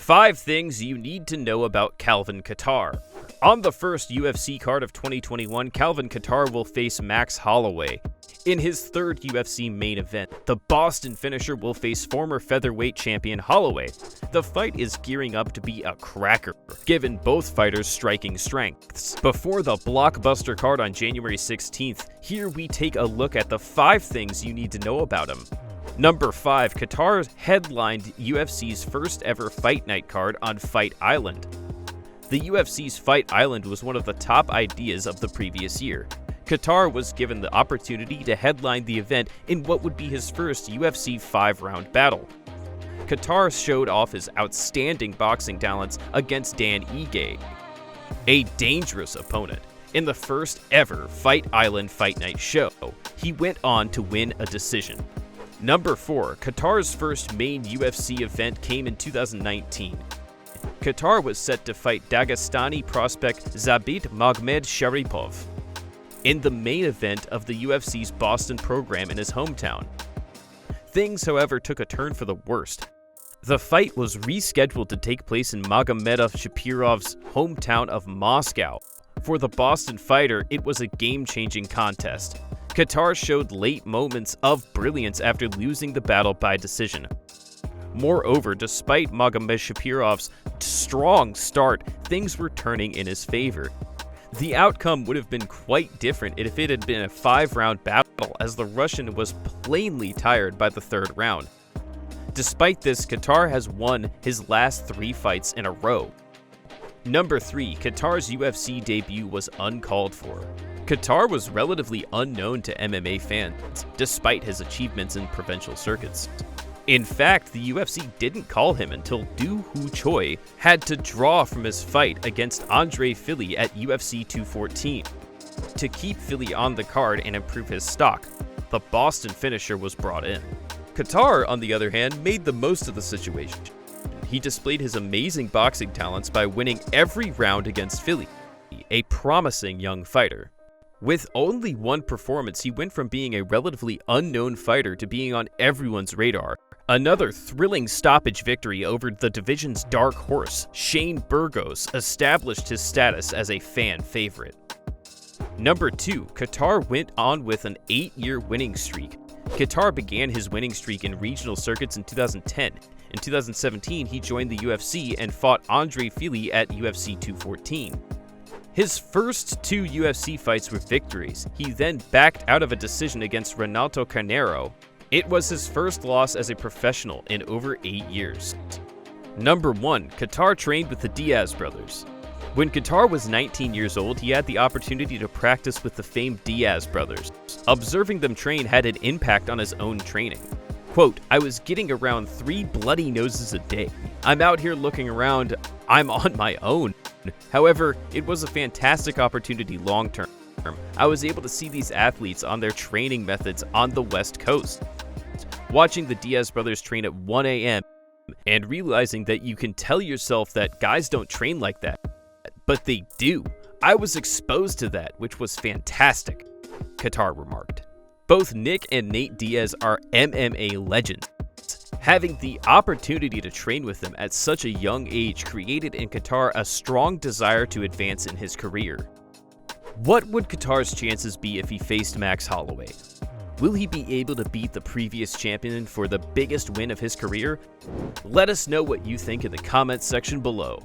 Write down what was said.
5 things you need to know about Calvin Kattar. On the first UFC card of 2021, Calvin Kattar will face Max Holloway. In his third UFC main event, the Boston finisher will face former featherweight champion Holloway. The fight is gearing up to be a cracker, given both fighters' striking strengths. Before the blockbuster card on January 16th, here we take a look at the 5 things you need to know about him. Number 5. Kattar headlined UFC's first ever Fight Night card on Fight Island. The UFC's Fight Island was one of the top ideas of the previous year. Kattar was given the opportunity to headline the event in what would be his first UFC 5-round battle. Kattar showed off his outstanding boxing talents against Dan Ige, a dangerous opponent. In the first ever Fight Island Fight Night show, he went on to win a decision. Number 4. Kattar's first main UFC event came in 2019. Kattar was set to fight Dagestani prospect Zabit Magomedsharipov in the main event of the UFC's Boston program in his hometown. Things, however, took a turn for the worst. The fight was rescheduled to take place in Magomedshapirov's hometown of Moscow. For the Boston fighter, it was a game-changing contest. Kattar showed late moments of brilliance after losing the battle by decision. Moreover, despite Magomedshapirov's strong start, things were turning in his favor. The outcome would have been quite different if it had been a 5-round battle, as the Russian was plainly tired by the 3rd round. Despite this, Kattar has won his last 3 fights in a row. Number 3. Kattar's UFC debut was uncalled for. Kattar was relatively unknown to MMA fans, despite his achievements in provincial circuits. In fact, the UFC didn't call him until Doo Ho Choi had to draw from his fight against Andre Fili at UFC 214. To keep Fili on the card and improve his stock, the Boston finisher was brought in. Kattar, on the other hand, made the most of the situation. He displayed his amazing boxing talents by winning every round against Fili, a promising young fighter. With only one performance, he went from being a relatively unknown fighter to being on everyone's radar. Another thrilling stoppage victory over the division's dark horse, Shane Burgos, established his status as a fan favorite. Number 2. Kattar went on with an 8-year winning streak. Kattar began his winning streak in regional circuits in 2010. In 2017, he joined the UFC and fought Andre Fili at UFC 214. His first 2 UFC fights were victories. He then backed out of a decision against Renato Carneiro. It was his first loss as a professional in over 8 years. Number 1. Kattar trained with the Diaz brothers. When Kattar was 19 years old, he had the opportunity to practice with the famed Diaz brothers. Observing them train had an impact on his own training. Quote, "I was getting around 3 bloody noses a day. I'm out here looking around, I'm on my own. However, it was a fantastic opportunity long term. I was able to see these athletes on their training methods on the West Coast. Watching the Diaz brothers train at 1 a.m. and realizing that you can tell yourself that guys don't train like that, but they do. I was exposed to that, which was fantastic," Kattar remarked. Both Nick and Nate Diaz are MMA legends. Having the opportunity to train with them at such a young age created in Kattar a strong desire to advance in his career. What would Kattar's chances be if he faced Max Holloway? Will he be able to beat the previous champion for the biggest win of his career? Let us know what you think in the comments section below.